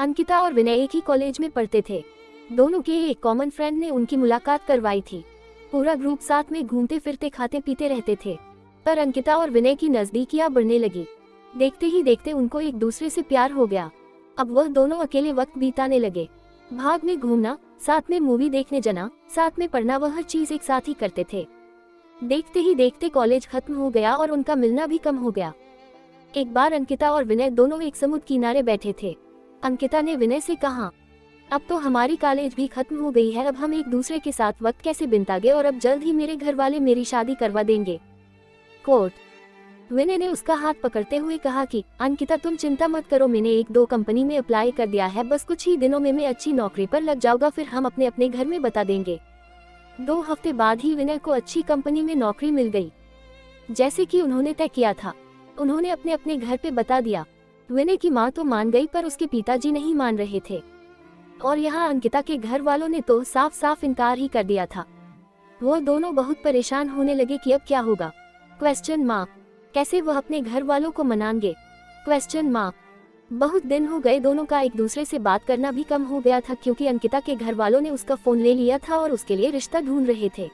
अंकिता और विनय एक ही कॉलेज में पढ़ते थे। दोनों के एक कॉमन फ्रेंड ने उनकी मुलाकात करवाई थी। पूरा ग्रुप साथ में घूमते फिरते खाते पीते रहते थे। पर अंकिता और विनय की नजदीकियां बढ़ने लगी। देखते ही देखते उनको एक दूसरे से प्यार हो गया। अब वह दोनों अकेले वक्त बिताने लगे। भाग में घूमना, साथ में मूवी देखने जाना, साथ में पढ़ना, वह हर चीज एक साथ ही करते थे। देखते ही देखते कॉलेज खत्म हो गया और उनका मिलना भी कम हो गया। एक बार अंकिता और विनय दोनों एक समुद्र किनारे बैठे थे। अंकिता ने विनय से कहा, अब तो हमारी कॉलेज भी खत्म हो गई है, अब हम एक दूसरे के साथ वक्त कैसे बिताएंगे, और अब जल्द ही मेरे घर वाले मेरी शादी करवा देंगे। कोट। विनय ने उसका हाथ पकड़ते हुए कहा कि अंकिता तुम चिंता मत करो, मैंने 1-2 कंपनी में अप्लाई कर दिया है, बस कुछ ही दिनों में मैं अच्छी नौकरी पर लग जाऊंगा, फिर हम अपने अपने घर में बता देंगे। 2 हफ्ते बाद ही विनय को अच्छी कंपनी में नौकरी मिल गई, जैसे कि उन्होंने तय किया था। उन्होंने अपने अपने घर पे बता दिया। विनय की माँ तो मान गई, पर उसके पिताजी नहीं मान रहे थे, और यहाँ अंकिता के घर वालों ने तो साफ साफ इनकार ही कर दिया था। वो दोनों बहुत परेशान होने लगे कि अब क्या होगा। Question mark. कैसे वह अपने घर वालों को मनाएंगे। Question mark. बहुत दिन हो गए, दोनों का एक दूसरे से बात करना भी कम हो गया था, क्योंकि अंकिता के घर वालों ने उसका फोन ले लिया था और उसके लिए रिश्ता ढूंढ रहे थे।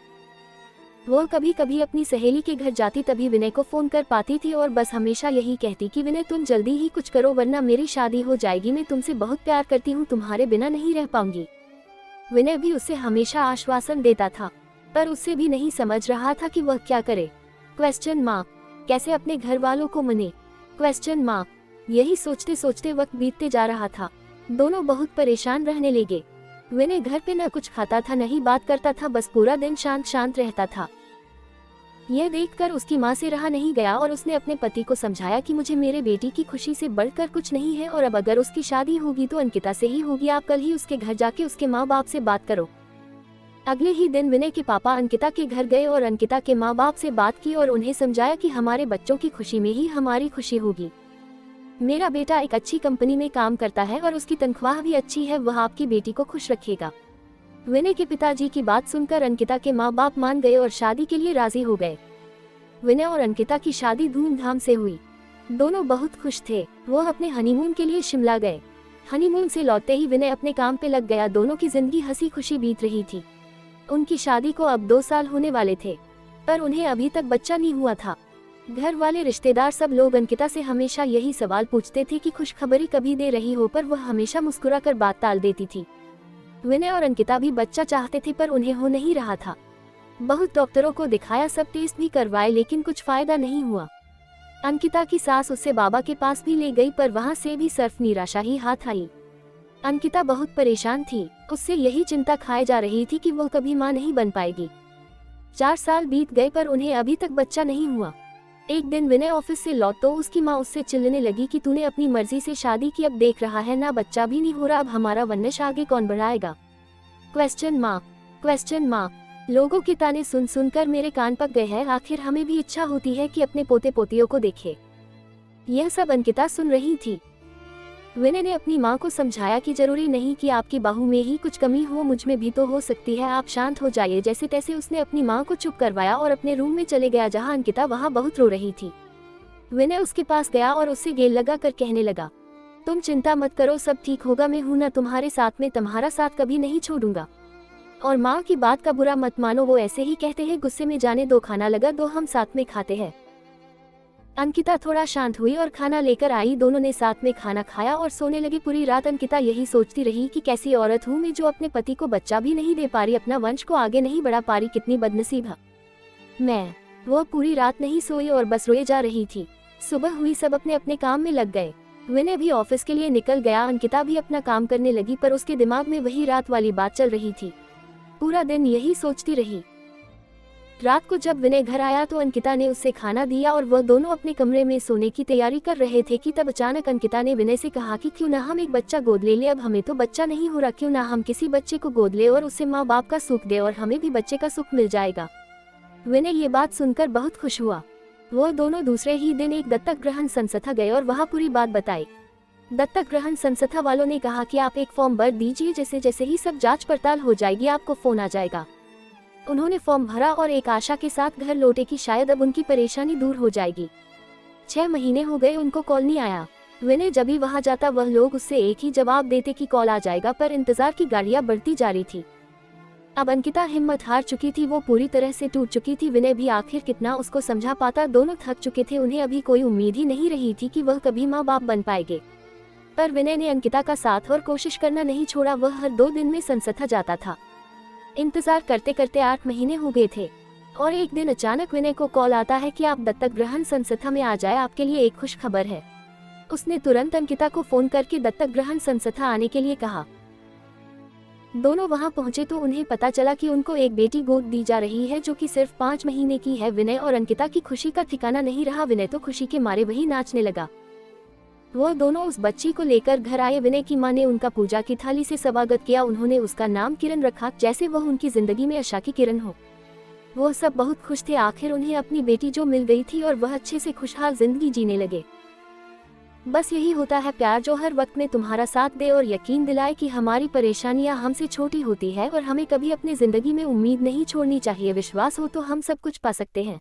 वो कभी कभी अपनी सहेली के घर जाती, तभी विनय को फोन कर पाती थी और बस हमेशा यही कहती कि विनय तुम जल्दी ही कुछ करो, वरना मेरी शादी हो जाएगी, मैं तुमसे बहुत प्यार करती हूँ, तुम्हारे बिना नहीं रह पाऊंगी। विनय भी उससे हमेशा आश्वासन देता था, पर उससे भी नहीं समझ रहा था कि वह क्या करे। Question mark. कैसे अपने घर वालों को मने। Question mark. यही सोचते सोचते वक्त बीतते जा रहा था। दोनों बहुत परेशान रहने लगे। विनय घर पे न कुछ खाता था, न ही बात करता था, बस पूरा दिन शांत शांत रहता था। यह देखकर उसकी माँ से रहा नहीं गया और उसने अपने पति को समझाया कि मुझे मेरे बेटी की खुशी से बढ़कर कुछ नहीं है, और अब अगर उसकी शादी होगी तो अंकिता से ही होगी। आप कल ही उसके घर जाके उसके माँ बाप से बात करो। अगले ही दिन विनय के पापा अंकिता के घर गए और अंकिता के माँ बाप से बात की और उन्हें समझाया कि हमारे बच्चों की खुशी में ही हमारी खुशी होगी। मेरा बेटा एक अच्छी कंपनी में काम करता है और उसकी तनख्वाह भी अच्छी है, वह आपकी बेटी को खुश रखेगा। विनय के पिताजी की बात सुनकर अंकिता के माँ बाप मान गए और शादी के लिए राजी हो गए। विनय और अंकिता की शादी धूमधाम से हुई। दोनों बहुत खुश थे। वो अपने हनीमून के लिए शिमला गए। हनीमून से लौटते ही विनय अपने काम पे लग गया। दोनों की जिंदगी हंसी खुशी बीत रही थी। उनकी शादी को अब 2 साल होने वाले थे, पर उन्हें अभी तक बच्चा नहीं हुआ था। घर वाले, रिश्तेदार, सब लोग अंकिता से हमेशा यही सवाल पूछते थे कि खुशखबरी कभी दे रही हो, पर वह हमेशा मुस्कुराकर बात टाल देती थी। विनय और अंकिता भी बच्चा चाहते थे, पर उन्हें हो नहीं रहा था। बहुत डॉक्टरों को दिखाया, सब टेस्ट भी करवाए, लेकिन कुछ फायदा नहीं हुआ। अंकिता की सास उससे बाबा के पास भी ले गई, पर वहां से भी सिर्फ निराशा ही हाथ आई। अंकिता बहुत परेशान थी। उससे यही चिंता खाए जा रही थी कि वह कभी मां नहीं बन पाएगी। 4 साल बीत गए, पर उन्हें अभी तक बच्चा नहीं हुआ। एक दिन विनय ऑफिस से लौट तो उसकी माँ उससे चिल्लाने लगी कि तूने अपनी मर्जी से शादी की, अब देख रहा है ना, बच्चा भी नहीं हो रहा, अब हमारा वंश आगे कौन बढ़ाएगा। Question mark. Question mark. लोगों के ताने सुन सुनकर मेरे कान पक गए हैं। आखिर हमें भी इच्छा होती है कि अपने पोते पोतियों को देखे। यह सब अंकिता सुन रही थी। विनय ने अपनी माँ को समझाया कि जरूरी नहीं कि आपकी बाहू में ही कुछ कमी हो, मुझ में भी तो हो सकती है, आप शांत हो जाइए। जैसे तैसे उसने अपनी माँ को चुप करवाया और अपने रूम में चले गया, जहाँ अंकिता वहाँ बहुत रो रही थी। विनय उसके पास गया और उससे गेल लगा कर कहने लगा, तुम चिंता मत करो, सब ठीक होगा, मैं हूं ना तुम्हारे साथ में, तुम्हारा साथ कभी नहीं छोड़ूंगा। और माँ की बात का बुरा मत मानो, वो ऐसे ही कहते हैं, गुस्से में जाने दो, खाना लगा दो, हम साथ में खाते हैं। अंकिता थोड़ा शांत हुई और खाना लेकर आई। दोनों ने साथ में खाना खाया और सोने लगी। पूरी रात अंकिता यही सोचती रही कि कैसी औरत हूँ मैं, जो अपने पति को बच्चा भी नहीं दे पा रही, अपना वंश को आगे नहीं बढ़ा पा रही, कितनी बदनसीब है मैं। वो पूरी रात नहीं सोई और बस रोए जा रही थी। सुबह हुई, सब अपने अपने काम में लग गए। विनय भी ऑफिस के लिए निकल गया। अंकिता भी अपना काम करने लगी, पर उसके दिमाग में वही रात वाली बात चल रही थी। पूरा दिन यही सोचती रही। रात को जब विनय घर आया तो अंकिता ने उससे खाना दिया और वह दोनों अपने कमरे में सोने की तैयारी कर रहे थे कि तब अचानक अंकिता ने विनय से कहा कि क्यों ना हम एक बच्चा गोद ले अब हमें तो बच्चा नहीं हो रहा, क्यों ना हम किसी बच्चे को गोद ले और उससे माँ बाप का सुख दे और हमें भी बच्चे का सुख मिल जाएगा। विनय ये बात सुनकर बहुत खुश हुआ। वो दोनों दूसरे ही दिन एक दत्तक ग्रहण संस्था गए और वहाँ पूरी बात बताई। दत्तक ग्रहण संस्था वालों ने कहा कि आप एक फॉर्म भर दीजिए, जैसे जैसे ही सब जांच पड़ताल हो जाएगी आपको फोन आ जाएगा। उन्होंने फॉर्म भरा और एक आशा के साथ घर लौटे कि शायद अब उनकी परेशानी दूर हो जाएगी। 6 महीने हो गए, उनको कॉल नहीं आया। विनय जब भी वहां जाता वह लोग उससे एक ही जवाब देते कि कॉल आ जाएगा, पर इंतजार की गाड़ियां बढ़ती जा रही थी। अब अंकिता हिम्मत हार चुकी थी, वो पूरी तरह से टूट चुकी थी। विनय भी आखिर कितना उसको समझा पाता, दोनों थक चुके थे, उन्हें अभी कोई उम्मीद ही नहीं रही थी कि वह कभी माँ बाप बन पाएंगे। पर विनय ने अंकिता का साथ और कोशिश करना नहीं छोड़ा, वह हर 2 दिन में संस्था जाता था। इंतजार करते करते 8 महीने हो गए थे और एक दिन अचानक विनय को कॉल आता है कि आप दत्तक ग्रहण संस्था में आ जाए, आपके लिए एक खुश खबर है। उसने तुरंत अंकिता को फोन करके दत्तक ग्रहण संस्था आने के लिए कहा। दोनों वहां पहुंचे तो उन्हें पता चला कि उनको एक बेटी गोद दी जा रही है जो कि सिर्फ 5 महीने की है। विनय और अंकिता की खुशी का ठिकाना नहीं रहा। विनय तो खुशी के मारे वही नाचने लगा। वो दोनों उस बच्ची को लेकर घर आए। विनय की मां ने उनका पूजा की थाली से स्वागत किया। उन्होंने उसका नाम किरण रखा, जैसे वह उनकी जिंदगी में आशा की किरण हो। वो सब बहुत खुश थे, आखिर उन्हें अपनी बेटी जो मिल गई थी और वह अच्छे से खुशहाल जिंदगी जीने लगे। बस यही होता है प्यार, जो हर वक्त में तुम्हारा साथ दे और यकीन दिलाए कि हमारी परेशानियां हमसे छोटी होती है और हमें कभी अपनी जिंदगी में उम्मीद नहीं छोड़नी चाहिए। विश्वास हो तो हम सब कुछ पा सकते हैं।